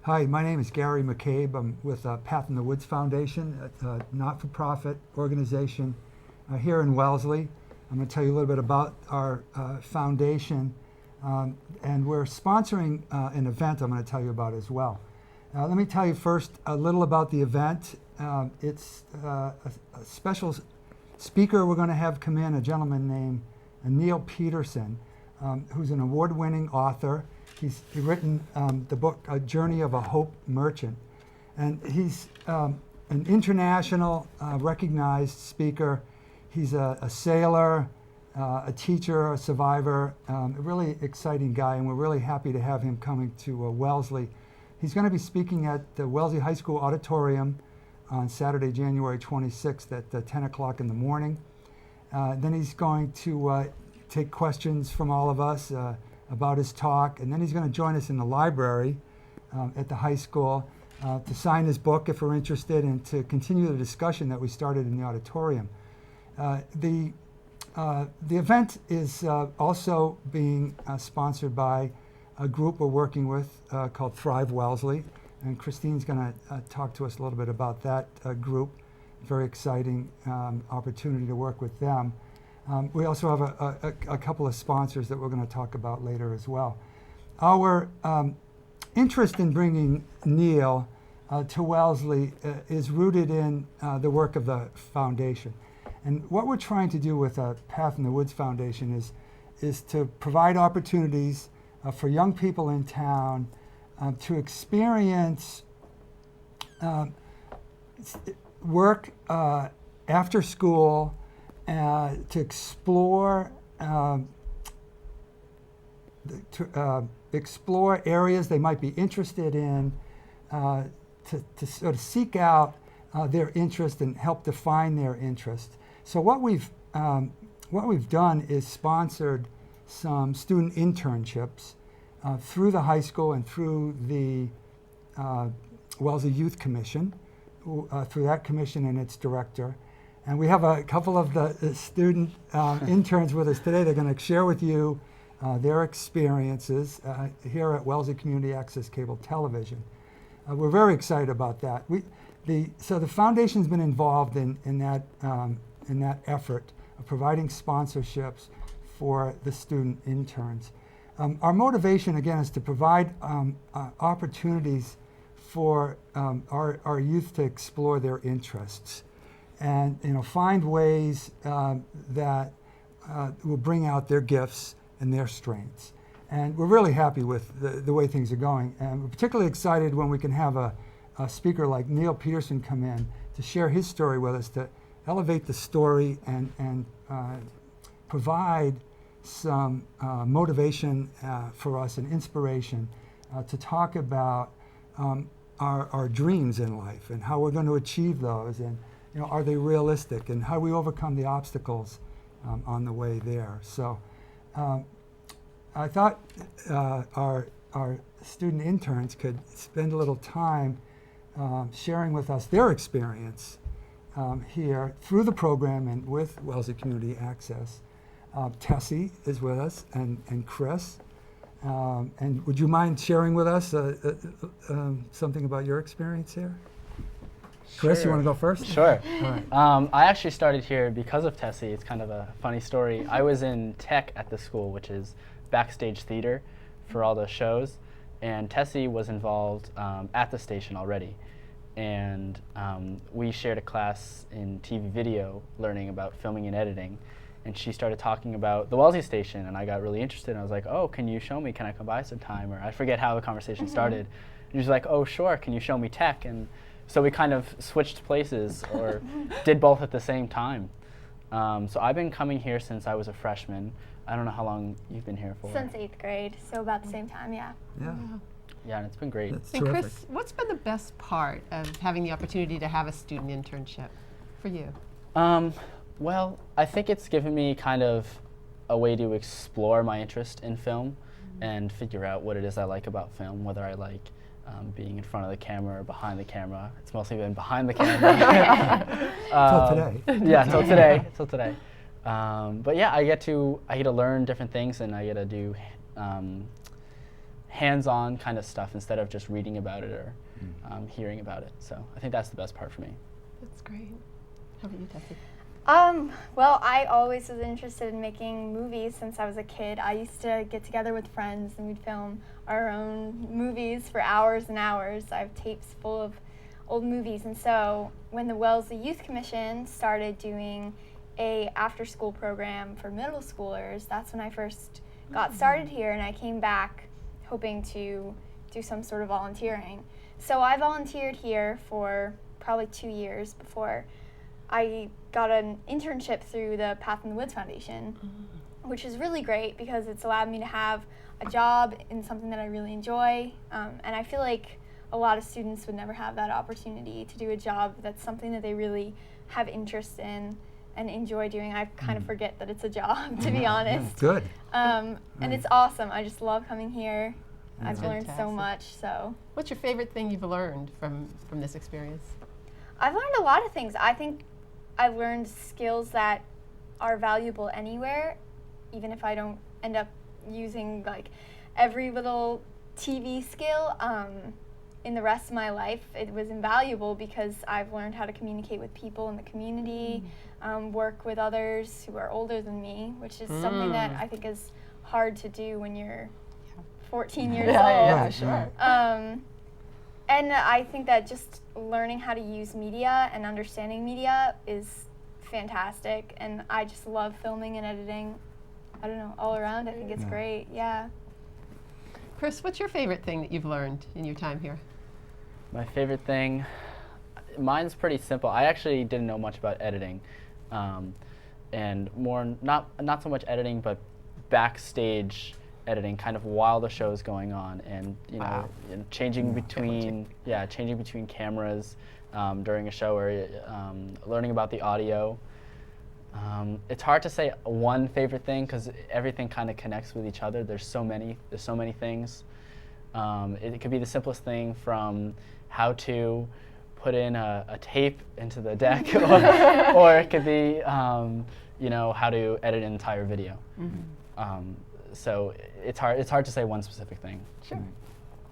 Hi, my name is Gary McCabe. I'm with Path in the Woods Foundation, a not-for-profit organization here in Wellesley. I'm going to tell you a little bit about our foundation, and we're sponsoring an event I'm going to tell you about as well. Let me tell you first a little about the event. It's a special speaker we're going to have come in, a gentleman named Neil Peterson, who's an award-winning author. He's written the book, A Journey of a Hope Merchant. And he's an international recognized speaker. He's a sailor, a teacher, a survivor, a really exciting guy, and we're really happy to have him coming to Wellesley. He's going to be speaking at the Wellesley High School Auditorium on Saturday, January 26th at 10 o'clock in the morning. Then he's going to take questions from all of us about his talk, and then he's going to join us in the library at the high school to sign his book if we're interested, and to continue the discussion that we started in the auditorium. The event is also being sponsored by a group we're working with called Thrive Wellesley, and Christine's going to talk to us a little bit about that group. Very exciting opportunity to work with them. We also have a couple of sponsors that we're going to talk about later as well. Our interest in bringing Neil to Wellesley is rooted in the work of the foundation. And what we're trying to do with Path in the Woods Foundation is to provide opportunities for young people in town to experience work after school, to explore explore areas they might be interested in, to sort of seek out their interest and help define their interest. So what we've done is sponsored some student internships through the high school and through the Wellesley Youth Commission, through that commission and its director. And we have a couple of the student interns with us today. They're going to share with you their experiences here at Wellesley Community Access Cable Television. We're very excited about that. So the foundation's been involved in that effort of providing sponsorships for the student interns. Our motivation, again, is to provide opportunities for our youth to explore their interests, and find ways that will bring out their gifts and their strengths. And we're really happy with the way things are going. And we're particularly excited when we can have a speaker like Neil Peterson come in to share his story with us, to elevate the story and provide some motivation for us and inspiration to talk about our dreams in life and how we're going to achieve those, and are they realistic, and how we overcome the obstacles on the way there. So I thought our student interns could spend a little time sharing with us their experience here through the program and with Wellesley Community Access. Tessie is with us, and Chris. And would you mind sharing with us something about your experience here? Chris, Sure. you want to go first? Sure. All right. I actually started here because of Tessie. It's kind of a funny story. I was in tech at the school, which is backstage theater for all the shows, and Tessie was involved at the station already. And we shared a class in TV video, learning about filming and editing. And she started talking about the Wellesley station, and I got really interested. And I was like, "Oh, can you show me? Can I come by sometime?" Or I forget how the conversation started. And she was like, "Oh, sure. Can you show me tech?" And so we kind of switched places, or did both at the same time. So I've been coming here since I was a freshman. I don't know how long you've been here for. Since 8th grade, so about the same time, yeah. Yeah. Yeah, and it's been great. That's And terrific. Chris, what's been the best part of having the opportunity to have a student internship for you? Well, I think it's given me kind of a way to explore my interest in film and figure out what it is I like about film, whether I like being in front of the camera or behind the camera. It's mostly been behind the camera. Till today. Yeah, till today. Till today. But yeah, I get to learn different things, and I get to do hands-on kind of stuff instead of just reading about it or hearing about it. So I think that's the best part for me. That's great. How about you, Tessie? Well, I always was interested in making movies since I was a kid. I used to get together with friends and we'd film our own movies for hours and hours. I have tapes full of old movies. And so when the Wellesley Youth Commission started doing a after-school program for middle schoolers, that's when I first got started here, and I came back hoping to do some sort of volunteering. So I volunteered here for probably 2 years before I got an internship through the Path in the Woods Foundation, which is really great because it's allowed me to have a job in something that I really enjoy. And I feel like a lot of students would never have that opportunity to do a job that's something that they really have interest in and enjoy doing. I kind of forget that it's a job, to be honest. Good. And it's awesome. I just love coming here. I've learned so fantastic. much. So What's your favorite thing you've learned from this experience? I've learned a lot of things. I think I've learned skills that are valuable anywhere, even if I don't end up using like every little TV skill. In the rest of my life, it was invaluable because I've learned how to communicate with people in the community, work with others who are older than me, which is something that I think is hard to do when you're 14 years old. Right, sure. And I think that just learning how to use media and understanding media is fantastic, and I just love filming and editing. I don't know, all around, I think it's great, yeah. Chris, what's your favorite thing that you've learned in your time here? My favorite thing, mine's pretty simple. I actually didn't know much about editing, and more not so much editing, but backstage editing, kind of while the show's going on, and changing between cameras during a show, or learning about the audio. It's hard to say one favorite thing because everything kind of connects with each other. There's so many things. It could be the simplest thing from how to put in a tape into the deck, or it could be how to edit an entire video. So it's hard to say one specific thing. Sure.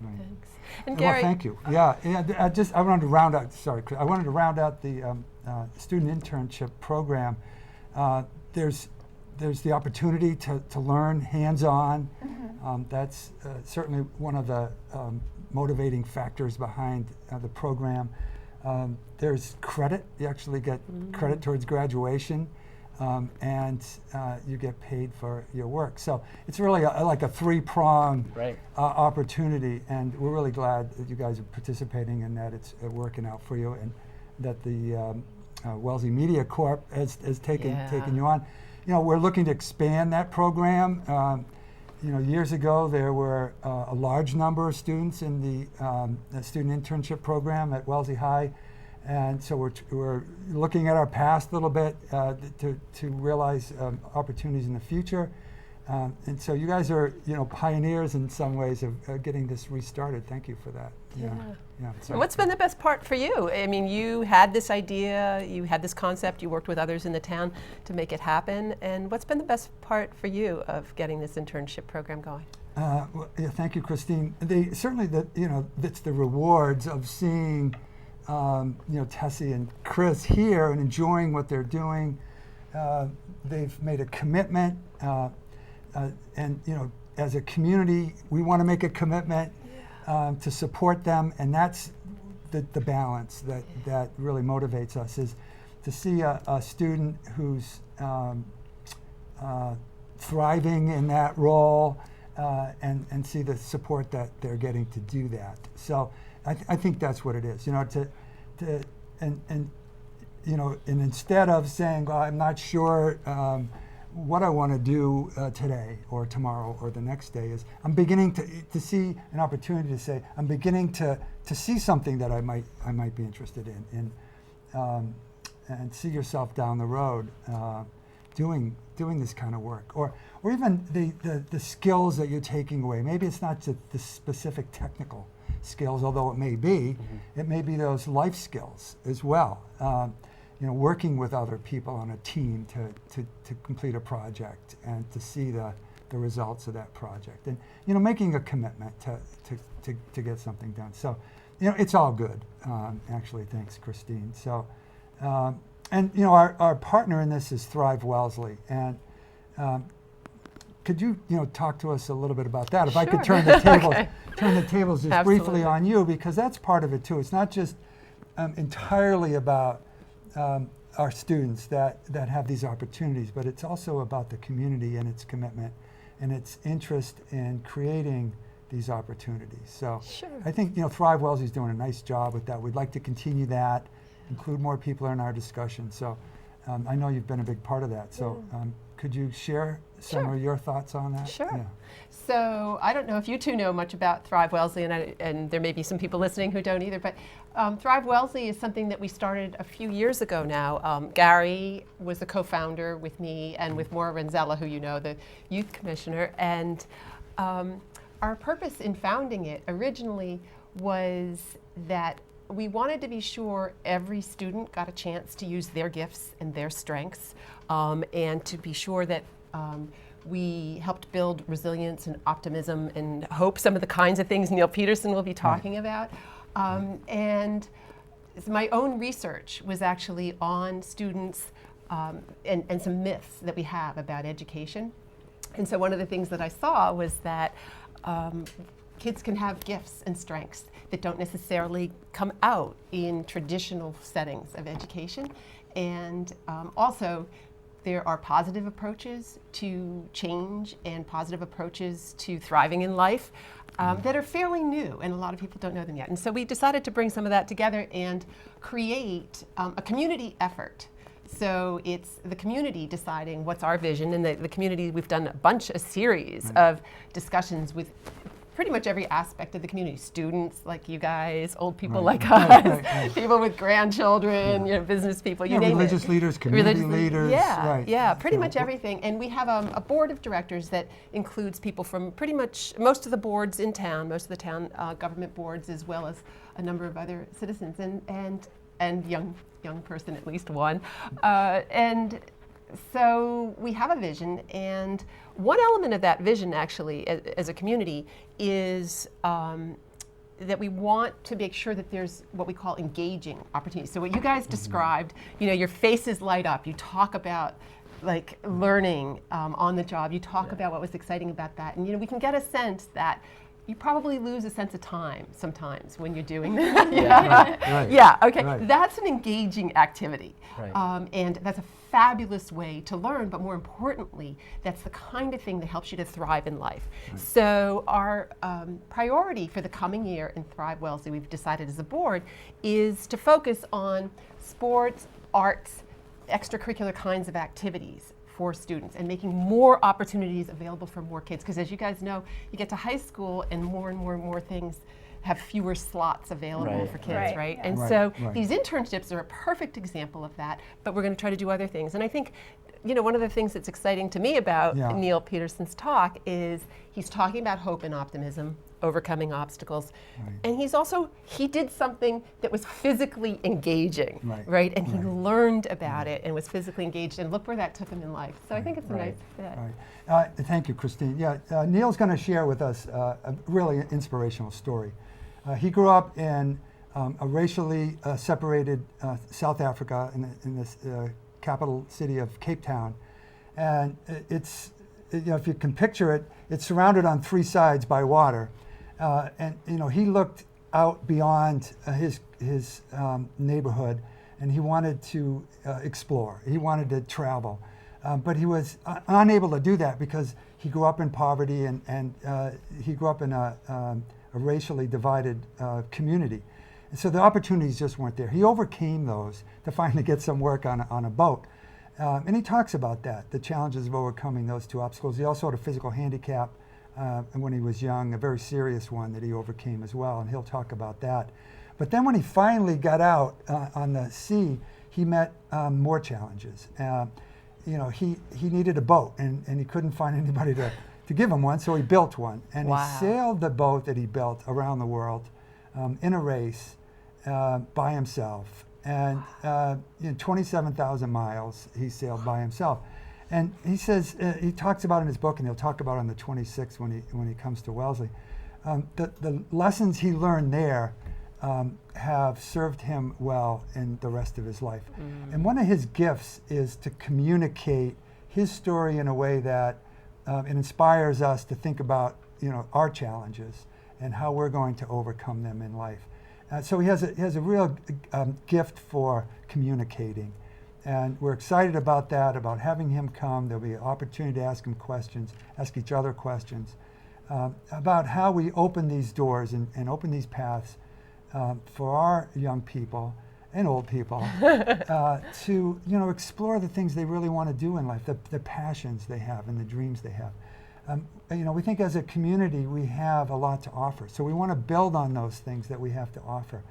Thanks. And Well, Gary, thank you. Yeah, I wanted to round out. Sorry, Chris, I wanted to round out the student internship program. There's the opportunity to learn hands-on. That's certainly one of the motivating factors behind the program. There's credit. You actually get credit towards graduation, and you get paid for your work. So it's really like a three-pronged opportunity, and we're really glad that you guys are participating and that it's working out for you, and that the Wellesley Media Corp has taken you on. We're looking to expand that program. Years ago there were a large number of students in the student internship program at Wellesley High, and so we're looking at our past a little bit to realize opportunities in the future. And so you guys are pioneers in some ways of getting this restarted. Thank you for that. So what's been the best part for you? I mean, you had this idea, you had this concept, you worked with others in the town to make it happen, and what's been the best part for you of getting this internship program going? Thank you, Christine. Certainly that's the rewards of seeing Tessie and Chris here and enjoying what they're doing. They've made a commitment, and as a community, we want to make a commitment to support them, and that's the balance that really motivates us, is to see a student who's thriving in that role, and see the support that they're getting to do that. So I think that's what it is. And instead of saying, well, I'm not sure what I want to do today or tomorrow or the next day, is I'm beginning to see an opportunity to say, I'm beginning to see something that I might be interested in and see yourself down the road doing this kind of work, or even the skills that you're taking away. Maybe it's not just the specific technical skills, although it may be. It may be those life skills as well. Working with other people on a team to complete a project and to see the the results of that project, and making a commitment to get something done. So it's all good, actually. Thanks, Christine. So and our partner in this is Thrive Wellesley, and could you talk to us a little bit about that? If I could Sure. turn the tables Okay. just Absolutely. briefly on you, because that's part of it too. It's not just entirely about our students that have these opportunities, but it's also about the community and its commitment and its interest in creating these opportunities. So Sure. I think Thrive Wellesley is doing a nice job with that. We'd like to continue that, include more people in our discussion. So I know you've been a big part of that. So could you share some Sure. of your thoughts on that? Sure. Yeah. So I don't know if you two know much about Thrive Wellesley, and there may be some people listening who don't either, but Thrive Wellesley is something that we started a few years ago now. Gary was the co-founder with me and with Maura Renzella, who the youth commissioner, and our purpose in founding it originally was that we wanted to be sure every student got a chance to use their gifts and their strengths, and to be sure that we helped build resilience and optimism and hope, some of the kinds of things Neil Peterson will be talking about. And my own research was actually on students and some myths that we have about education. And so one of the things that I saw was that kids can have gifts and strengths that don't necessarily come out in traditional settings of education. And also, there are positive approaches to change and positive approaches to thriving in life that are fairly new, and a lot of people don't know them yet. And so we decided to bring some of that together and create a community effort. So it's the community deciding what's our vision, and the community, we've done a series of discussions with pretty much every aspect of the community. Students like you guys, old people like us, people with grandchildren, business people, you name it. Religious leaders, community leaders. Yeah, pretty much everything. And we have a board of directors that includes people from pretty much most of the boards in town, most of the town government boards, as well as a number of other citizens and young person, at least one. And so we have a vision, and one element of that vision, actually, as a community, is that we want to make sure that there's what we call engaging opportunities. So what you guys described, your faces light up. You talk about like learning on the job. You talk about what was exciting about that, and we can get a sense that you probably lose a sense of time sometimes when you're doing that. Yeah, okay. Right. That's an engaging activity. Right. And that's a fabulous way to learn, but more importantly, that's the kind of thing that helps you to thrive in life. Right. So our priority for the coming year in Thrive Wellesley, we've decided as a board, is to focus on sports, arts, extracurricular kinds of activities for students, and making more opportunities available for more kids. Because as you guys know, you get to high school and more things have fewer slots available for kids, right? And so these internships are a perfect example of that, but we're going to try to do other things. And I think, one of the things that's exciting to me about Neil Peterson's talk is he's talking about hope and optimism, overcoming obstacles. And he did something that was physically engaging, right? And he learned about it and was physically engaged, and look where that took him in life. So I think it's a nice fit. Thank you, Christine. Neil's going to share with us a really inspirational story. He grew up in a racially separated South Africa in this capital city of Cape Town. And it's, if you can picture it, it's surrounded on three sides by water. And he looked out beyond his neighborhood, and he wanted to explore. He wanted to travel. But he was unable to do that because he grew up in poverty, and he grew up in a racially divided community. And so the opportunities just weren't there. He overcame those to finally get some work on a boat. And he talks about that, the challenges of overcoming those two obstacles. He also had a physical handicap when he was young, a very serious one that he overcame as well, and he'll talk about that. But then when he finally got out on the sea, he met more challenges. He needed a boat, and he couldn't find anybody to give him one, so he built one. And he sailed the boat that he built around the world in a race by himself. And 27,000 miles he sailed by himself. And he says, he talks about in his book, and he'll talk about on the 26th when he comes to Wellesley, the lessons he learned there have served him well in the rest of his life. And one of his gifts is to communicate his story in a way that it inspires us to think about, our challenges and how we're going to overcome them in life. So he has a real gift for communicating. And we're excited about that, about having him come. There'll be an opportunity to ask him questions, ask each other questions about how we open these doors and open these paths for our young people and old people to explore the things they really want to do in life, the passions they have and the dreams they have. We think as a community we have a lot to offer, so we want to build on those things that we have to offer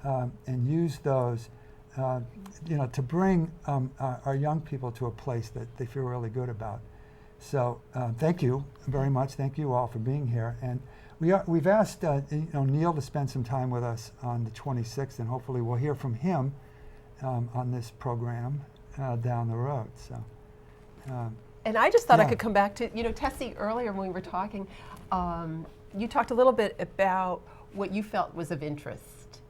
and use those to bring our young people to a place that they feel really good about. So thank you very much. Thank you all for being here. And we've asked Neil to spend some time with us on the 26th, and hopefully we'll hear from him on this program down the road. So. And I just thought I Yeah. could come back to, Tessie, earlier when we were talking, you talked a little bit about what you felt was of interest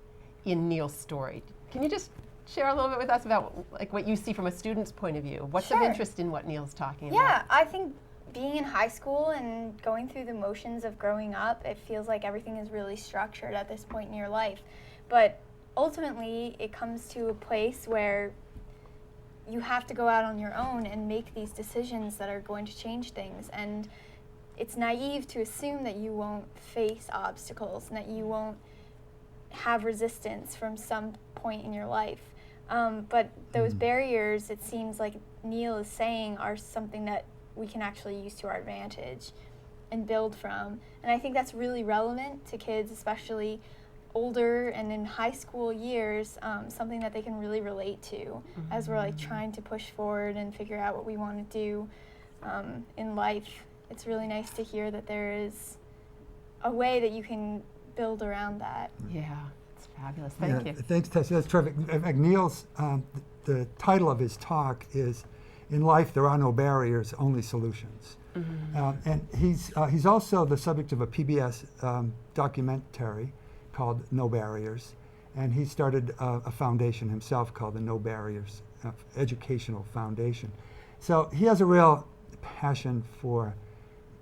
in Neil's story. Can you just share a little bit with us about what you see from a student's point of view? What's of Sure. interest in what Neil's talking about? Yeah, I think being in high school and going through the motions of growing up, it feels like everything is really structured at this point in your life. But ultimately, it comes to a place where you have to go out on your own and make these decisions that are going to change things. And it's naive to assume that you won't face obstacles and that you won't have resistance from some point in your life. But those barriers, it seems like Neil is saying, are something that we can actually use to our advantage and build from. And I think that's really relevant to kids, especially older and in high school years, something that they can really relate to as we're trying to push forward and figure out what we want to do in life. It's really nice to hear that there is a way that you can build around that. Yeah, it's fabulous. Thank you. Thanks, Tessie. That's terrific. McNeil's, the title of his talk is "In Life There Are No Barriers, Only Solutions." And he's also the subject of a PBS documentary called No Barriers, and he started a foundation himself called the No Barriers Educational Foundation. So he has a real passion for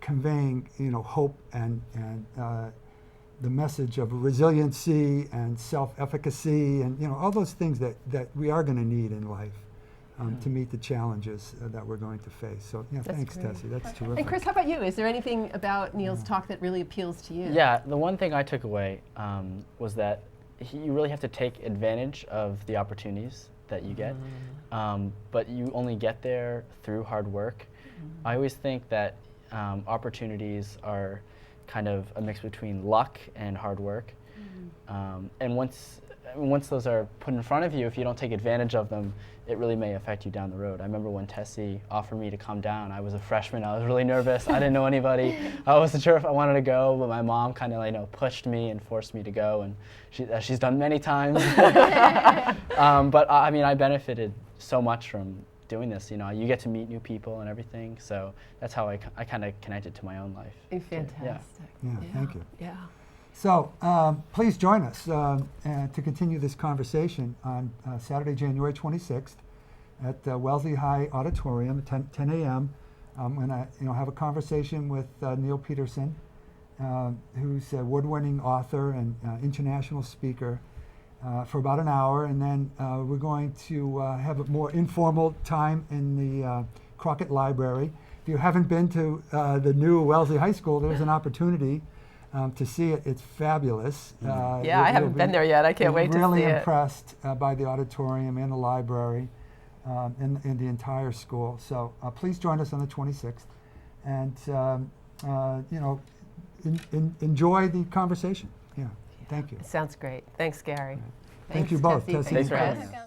conveying, hope and the message of resiliency and self-efficacy and all those things that we are going to need in life to meet the challenges that we're going to face. So thanks, great. Tessie. That's terrific. And Chris, how about you? Is there anything about Neil's talk that really appeals to you? Yeah, the one thing I took away was that you really have to take advantage of the opportunities that you get, but you only get there through hard work. I always think that opportunities are kind of a mix between luck and hard work. And once those are put in front of you, if you don't take advantage of them, it really may affect you down the road. I remember when Tessie offered me to come down, I was a freshman, I was really nervous, I didn't know anybody, I wasn't sure if I wanted to go, but my mom kind of pushed me and forced me to go, and she's done many times. But I benefited so much from doing this. You get to meet new people and everything, so that's how I kind of connected to my own life. Fantastic. Yeah, thank you. Yeah. So please join us to continue this conversation on Saturday, January 26th at Wellesley High Auditorium at 10 a.m. I'm going to have a conversation with Neil Peterson, who's a award-winning author and international speaker, for about an hour, and then we're going to have a more informal time in the Crockett Library. If you haven't been to the new Wellesley High School, there's an opportunity to see it. It's fabulous. Yeah, I haven't been there yet. I can't wait to see it. Really impressed by the auditorium and the library and the entire school. So please join us on the 26th, and enjoy the conversation. Yeah, thank you. Sounds great. Thanks, Gary. Thank you Thanks, both, Tessie. Tessie Thanks and for having Chris. me.